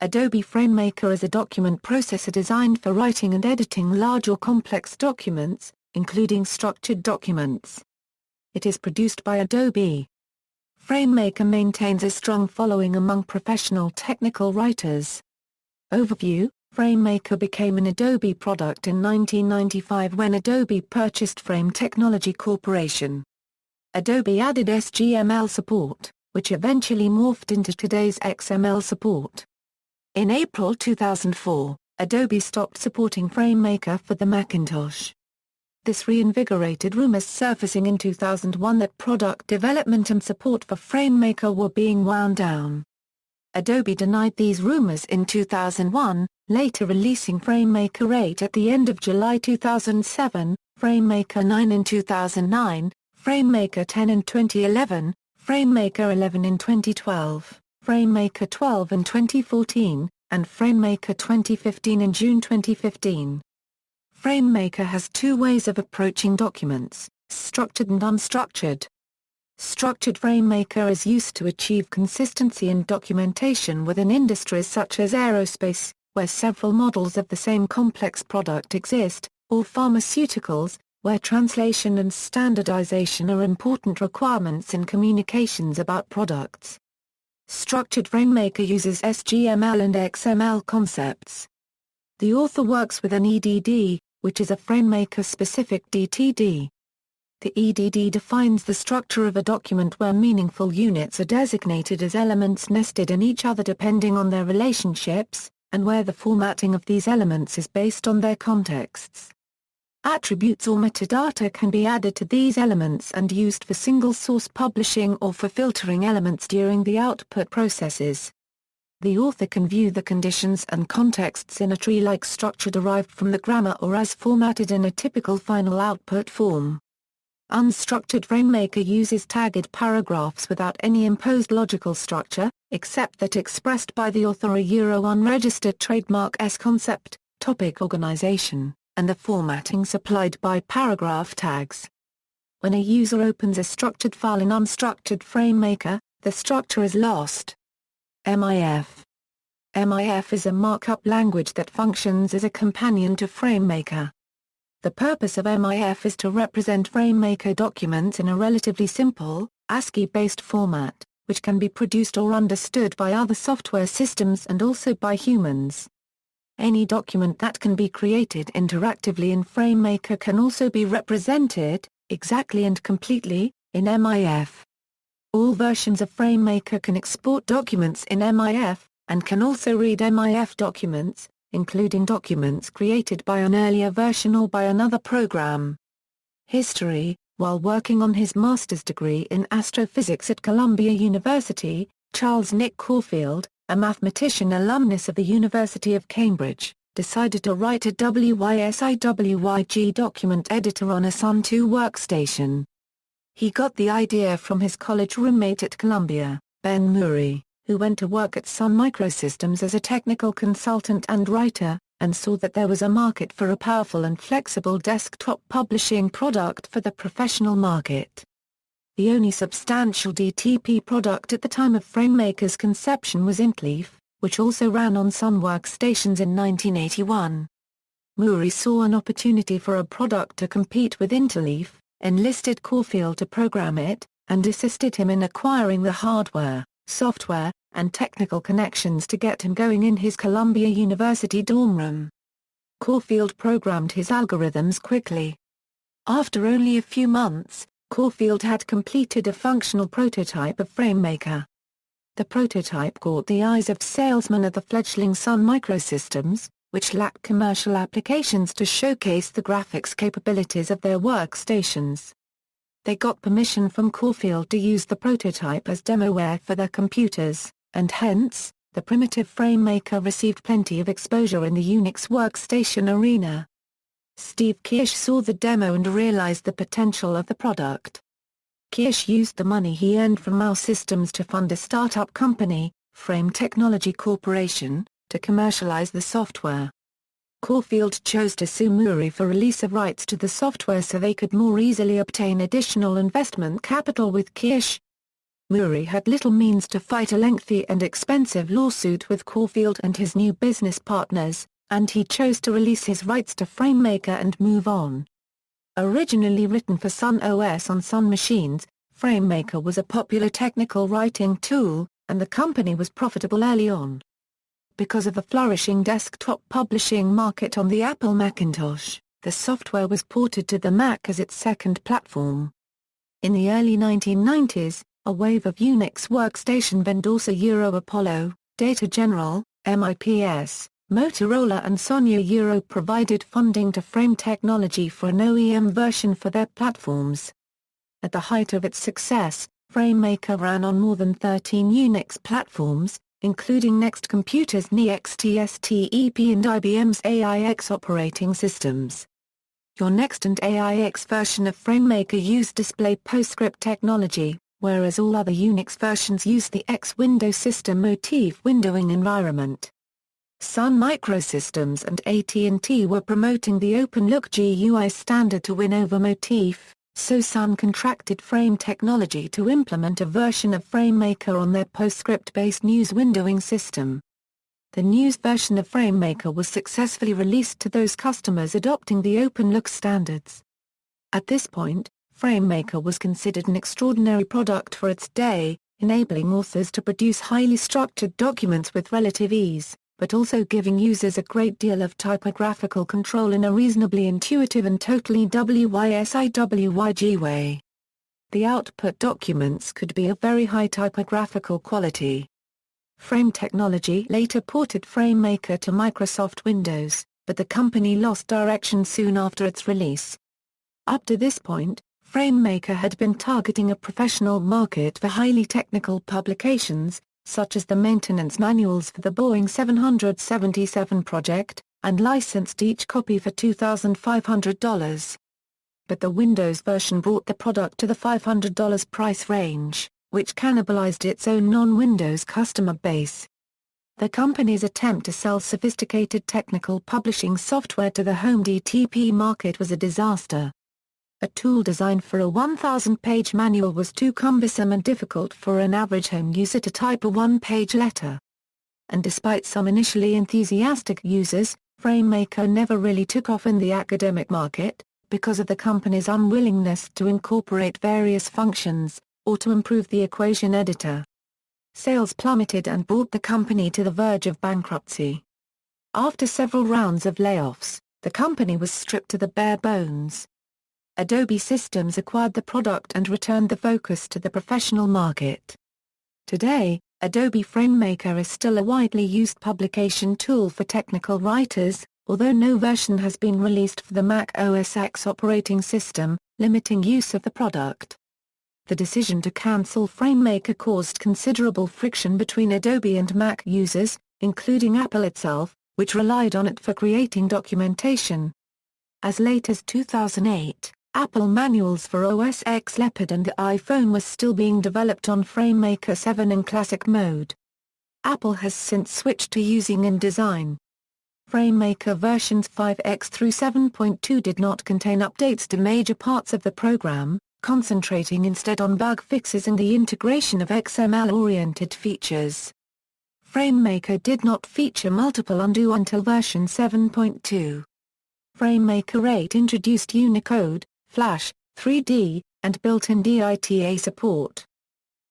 Adobe FrameMaker is a document processor designed for writing and editing large or complex documents, including structured documents. It is produced by Adobe. FrameMaker maintains a strong following among professional technical writers. Overview: FrameMaker became an Adobe product in 1995 when Adobe purchased Frame Technology Corporation. Adobe added SGML support, which eventually morphed into today's XML support. In April 2004, Adobe stopped supporting FrameMaker for the Macintosh. This reinvigorated rumors surfacing in 2001 that product development and support for FrameMaker were being wound down. Adobe denied these rumors in 2001, later releasing FrameMaker 8 at the end of July 2007, FrameMaker 9 in 2009, FrameMaker 10 in 2011, FrameMaker 11 in 2012. FrameMaker 12 in 2014, and FrameMaker 2015 in June 2015. FrameMaker has two ways of approaching documents, structured and unstructured. Structured FrameMaker is used to achieve consistency in documentation within industries such as aerospace, where several models of the same complex product exist, or pharmaceuticals, where translation and standardization are important requirements in communications about products. Structured FrameMaker uses SGML and XML concepts. The author works with an EDD, which is a FrameMaker-specific DTD. The EDD defines the structure of a document where meaningful units are designated as elements nested in each other depending on their relationships, and where the formatting of these elements is based on their contexts. Attributes or metadata can be added to these elements and used for single-source publishing or for filtering elements during the output processes. The author can view the conditions and contexts in a tree-like structure derived from the grammar or as formatted in a typical final output form. Unstructured FrameMaker uses tagged paragraphs without any imposed logical structure, except that expressed by the author unregistered trademark concept, topic organization, and the formatting supplied by paragraph tags. When a user opens a structured file in unstructured FrameMaker, the structure is lost. MIF. MIF is a markup language that functions as a companion to FrameMaker. The purpose of MIF is to represent FrameMaker documents in a relatively simple, ASCII-based format, which can be produced or understood by other software systems and also by humans. Any document that can be created interactively in FrameMaker can also be represented, exactly and completely, in MIF. All versions of FrameMaker can export documents in MIF, and can also read MIF documents, including documents created by an earlier version or by another program. History: while working on his master's degree in astrophysics at Columbia University, Charles Nick Caulfield, a mathematician alumnus of the University of Cambridge, decided to write a WYSIWYG document editor on a Sun 2 workstation. He got the idea from his college roommate at Columbia, Ben Murray, who went to work at Sun Microsystems as a technical consultant and writer, and saw that there was a market for a powerful and flexible desktop publishing product for the professional market. The only substantial DTP product at the time of FrameMaker's conception was Intleaf, which also ran on Sun workstations in 1981. Murray saw an opportunity for a product to compete with Intleaf, enlisted Caulfield to program it, and assisted him in acquiring the hardware, software, and technical connections to get him going in his Columbia University dorm room. Caulfield programmed his algorithms quickly. After only a few months, Caulfield had completed a functional prototype of FrameMaker. The prototype caught the eyes of salesmen at the fledgling Sun Microsystems, which lacked commercial applications to showcase the graphics capabilities of their workstations. They got permission from Caulfield to use the prototype as demoware for their computers, and hence, the primitive FrameMaker received plenty of exposure in the Unix workstation arena. Steve Kirsch saw the demo and realized the potential of the product. Kirsch used the money he earned from Mouse Systems to fund a startup company, Frame Technology Corporation, to commercialize the software. Caulfield chose to sue Murray for release of rights to the software so they could more easily obtain additional investment capital with Kirsch. Murray had little means to fight a lengthy and expensive lawsuit with Caulfield and his new business partners, and he chose to release his rights to FrameMaker and move on. Originally written for Sun OS on Sun machines, FrameMaker was a popular technical writing tool, and the company was profitable early on. Because of the flourishing desktop publishing market on the Apple Macintosh, the software was ported to the Mac as its second platform. In the early 1990s, a wave of Unix workstation vendors Apollo, Data General, MIPS, Motorola and Sonia provided funding to Frame Technology for an OEM version for their platforms. At the height of its success, FrameMaker ran on more than 13 Unix platforms, including Next Computer's NeXT-STEP and IBM's AIX operating systems. Your Next and AIX version of FrameMaker used display PostScript technology, whereas all other Unix versions used the X window system motif windowing environment. Sun Microsystems and AT&T were promoting the OpenLook GUI standard to win over motif, so Sun contracted Frame Technology to implement a version of FrameMaker on their PostScript-based news windowing system. The news version of FrameMaker was successfully released to those customers adopting the OpenLook standards. At this point, FrameMaker was considered an extraordinary product for its day, enabling authors to produce highly structured documents with relative ease, but also giving users a great deal of typographical control in a reasonably intuitive and totally WYSIWYG way. The output documents could be of very high typographical quality. Frame Technology later ported FrameMaker to Microsoft Windows, but the company lost direction soon after its release. Up to this point, FrameMaker had been targeting a professional market for highly technical publications, such as the maintenance manuals for the Boeing 777 project, and licensed each copy for $2,500. But the Windows version brought the product to the $500 price range, which cannibalized its own non-Windows customer base. The company's attempt to sell sophisticated technical publishing software to the home DTP market was a disaster. A tool designed for a 1,000-page manual was too cumbersome and difficult for an average home user to type a one-page letter. And despite some initially enthusiastic users, FrameMaker never really took off in the academic market, because of the company's unwillingness to incorporate various functions, or to improve the equation editor. Sales plummeted and brought the company to the verge of bankruptcy. After several rounds of layoffs, the company was stripped to the bare bones. Adobe Systems acquired the product and returned the focus to the professional market. Today, Adobe FrameMaker is still a widely used publication tool for technical writers, although no version has been released for the Mac OS X operating system, limiting use of the product. The decision to cancel FrameMaker caused considerable friction between Adobe and Mac users, including Apple itself, which relied on it for creating documentation. As late as 2008, Apple manuals for OS X Leopard and the iPhone were still being developed on FrameMaker 7 in classic mode. Apple has since switched to using InDesign. FrameMaker versions 5X through 7.2 did not contain updates to major parts of the program, concentrating instead on bug fixes and the integration of XML-oriented features. FrameMaker did not feature multiple undo until version 7.2. FrameMaker 8 introduced Unicode, Flash, 3D, and built-in DITA support.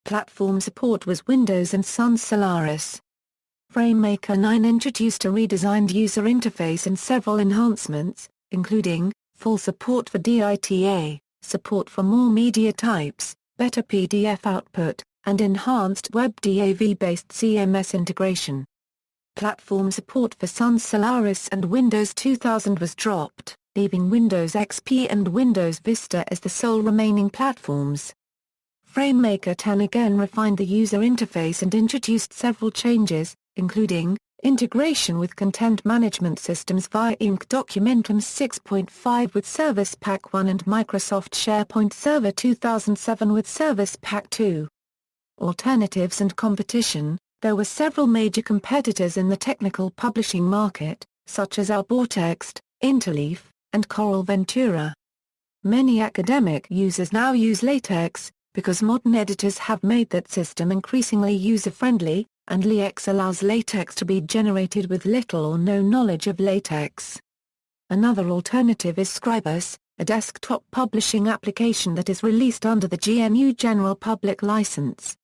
Platform support was Windows and Sun Solaris. FrameMaker 9 introduced a redesigned user interface and several enhancements, including full support for DITA, support for more media types, better PDF output, and enhanced WebDAV-based CMS integration. Platform support for Sun Solaris and Windows 2000 was dropped, leaving Windows XP and Windows Vista as the sole remaining platforms. FrameMaker 10 again refined the user interface and introduced several changes, including integration with content management systems via Inc. Documentum 6.5 with Service Pack 1 and Microsoft SharePoint Server 2007 with Service Pack 2. Alternatives and competition. There were several major competitors in the technical publishing market, such as Arbortext, Interleaf, and Coral Ventura. Many academic users now use LaTeX, because modern editors have made that system increasingly user-friendly, and LaTeX allows LaTeX to be generated with little or no knowledge of LaTeX. Another alternative is Scribus, a desktop publishing application that is released under the GNU General Public License.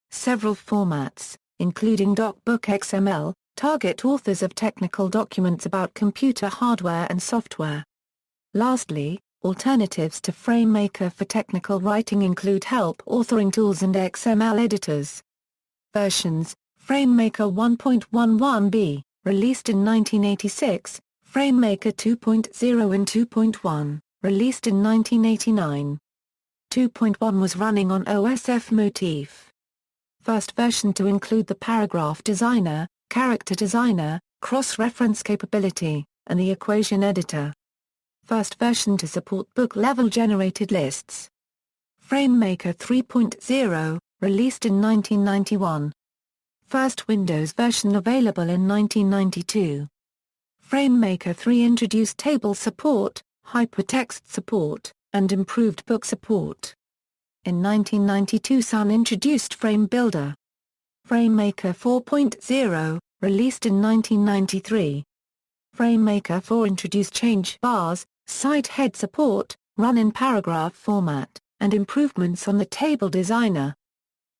Several formats, including DocBook XML, target authors of technical documents about computer hardware and software. Lastly, alternatives to FrameMaker for technical writing include help authoring tools and XML editors. Versions: FrameMaker 1.11b, released in 1986, FrameMaker 2.0 and 2.1, released in 1989. 2.1 was running on OSF Motif. First version to include the paragraph designer, character designer, cross-reference capability, and the equation editor. First version to support book-level generated lists. FrameMaker 3.0, released in 1991. First Windows version available in 1992. FrameMaker 3 introduced table support, hypertext support, and improved book support. In 1992 Sun introduced Frame Builder. FrameMaker 4.0, released in 1993. FrameMaker 4 introduced change bars, site head support, run in paragraph format, and improvements on the table designer.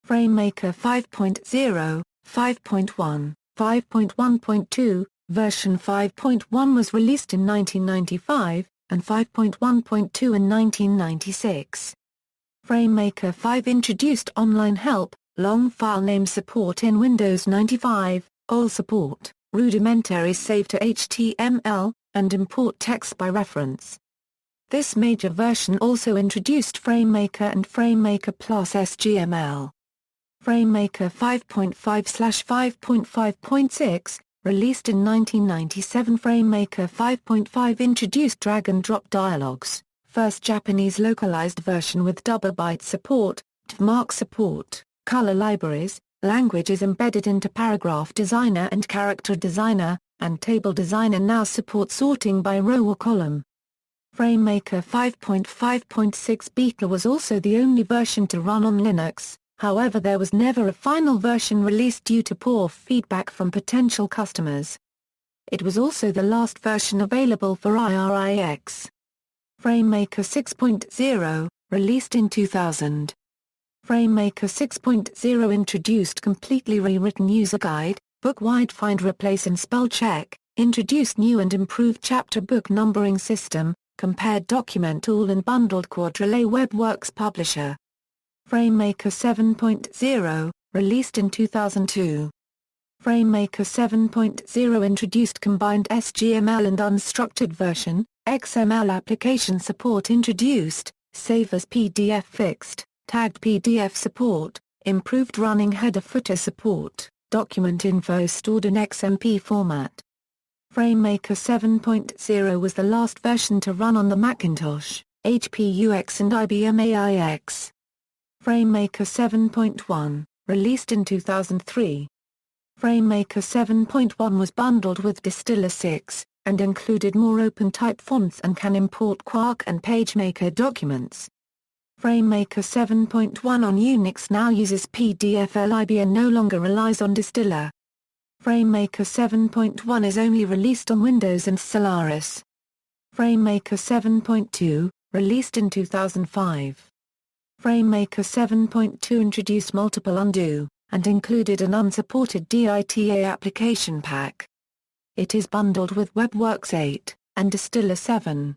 FrameMaker 5.0, 5.1, 5.1.2, version 5.1 was released in 1995, and 5.1.2 in 1996. FrameMaker 5 introduced online help, long file name support in Windows 95, all support, rudimentary save to HTML, and import text by reference. This major version also introduced FrameMaker and FrameMaker Plus SGML. FrameMaker 5.5/5.5.6, released in 1997. FrameMaker 5.5 introduced drag-and-drop dialogues, first Japanese localized version with double byte support, mark support, color libraries, languages embedded into Paragraph Designer and Character Designer, and Table Designer now supports sorting by row or column. FrameMaker 5.5.6 Beta was also the only version to run on Linux, however there was never a final version released due to poor feedback from potential customers. It was also the last version available for IRIX. FrameMaker 6.0, released in 2000. FrameMaker 6.0 introduced completely rewritten user guide, book-wide find replace and spell check, introduced new and improved chapter book numbering system, compared document tool and bundled Quadrillay WebWorks publisher. FrameMaker 7.0, released in 2002. FrameMaker 7.0 introduced combined SGML and unstructured version, XML application support introduced, save as PDF fixed, tagged PDF support, improved running header-footer support, document info stored in XMP format. FrameMaker 7.0 was the last version to run on the Macintosh, HP UX and IBM AIX. FrameMaker 7.1, released in 2003. FrameMaker 7.1 was bundled with Distiller 6, and included more open-type fonts and can import Quark and PageMaker documents. FrameMaker 7.1 on Unix now uses PDFlib and no longer relies on Distiller. FrameMaker 7.1 is only released on Windows and Solaris. FrameMaker 7.2, released in 2005. FrameMaker 7.2 introduced multiple undo, and included an unsupported DITA application pack. It is bundled with WebWorks 8, and Distiller 7.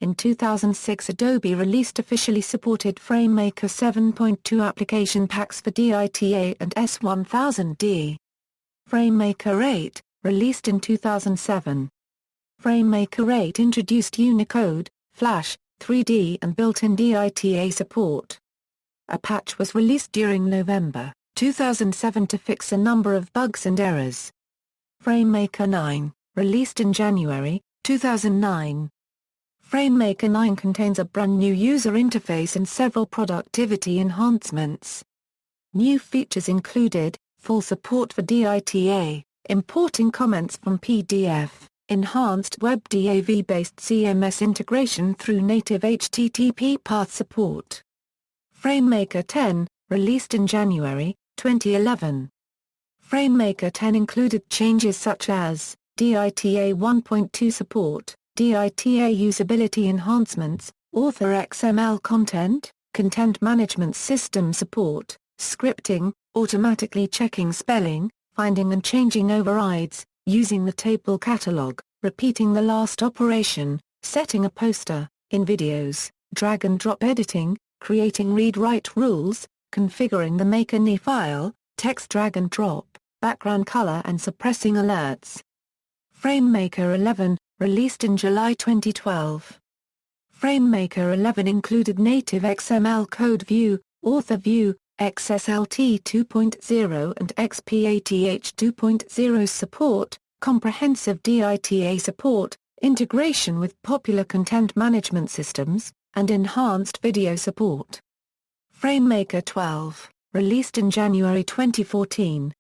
In 2006 Adobe released officially supported FrameMaker 7.2 application packs for DITA and S1000D. FrameMaker 8, released in 2007. FrameMaker 8 introduced Unicode, Flash, 3D and built-in DITA support. A patch was released during November 2007 to fix a number of bugs and errors. FrameMaker 9, released in January 2009. FrameMaker 9 contains a brand new user interface and several productivity enhancements. New features included full support for DITA, importing comments from PDF, enhanced WebDAV-based CMS integration through native HTTP path support. FrameMaker 10, released in January 2011. FrameMaker 10 included changes such as DITA 1.2 support, DITA usability enhancements, author XML content, content management system support, scripting, automatically checking spelling, finding and changing overrides, using the table catalog, repeating the last operation, setting a poster, in videos, drag and drop editing, creating read-write rules, configuring the Maker.ni file, text drag and drop, background color and suppressing alerts. FrameMaker 11, released in July 2012. FrameMaker 11 included native XML code view, author view, XSLT 2.0 and XPATH 2.0 support, comprehensive DITA support, integration with popular content management systems, and enhanced video support. FrameMaker 12, released in January 2014.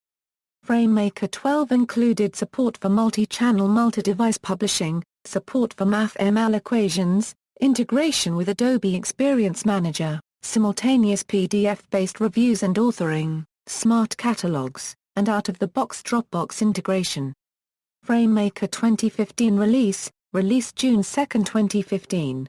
FrameMaker 12 included support for multi-channel multi-device publishing, support for MathML equations, integration with Adobe Experience Manager, simultaneous PDF-based reviews and authoring, smart catalogs, and out-of-the-box Dropbox integration. FrameMaker 2015 release, released June 2, 2015.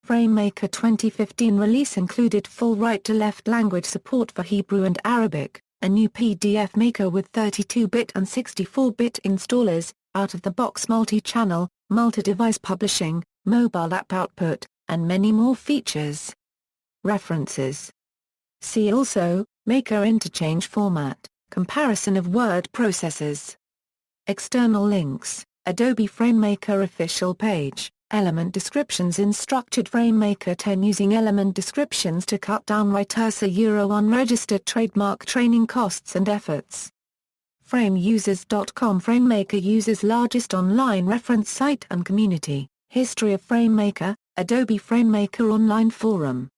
FrameMaker 2015 release included full right-to-left language support for Hebrew and Arabic, a new PDF maker with 32-bit and 64-bit installers, out-of-the-box multi-channel, multi-device publishing, mobile app output, and many more features. References. See also, Maker interchange format, comparison of word processors. External links, Adobe FrameMaker official page, element descriptions in structured FrameMaker 10 using element descriptions to cut down writers unregistered trademark training costs and efforts. FrameUsers.com FrameMaker users largest online reference site and community, history of FrameMaker, Adobe FrameMaker online forum.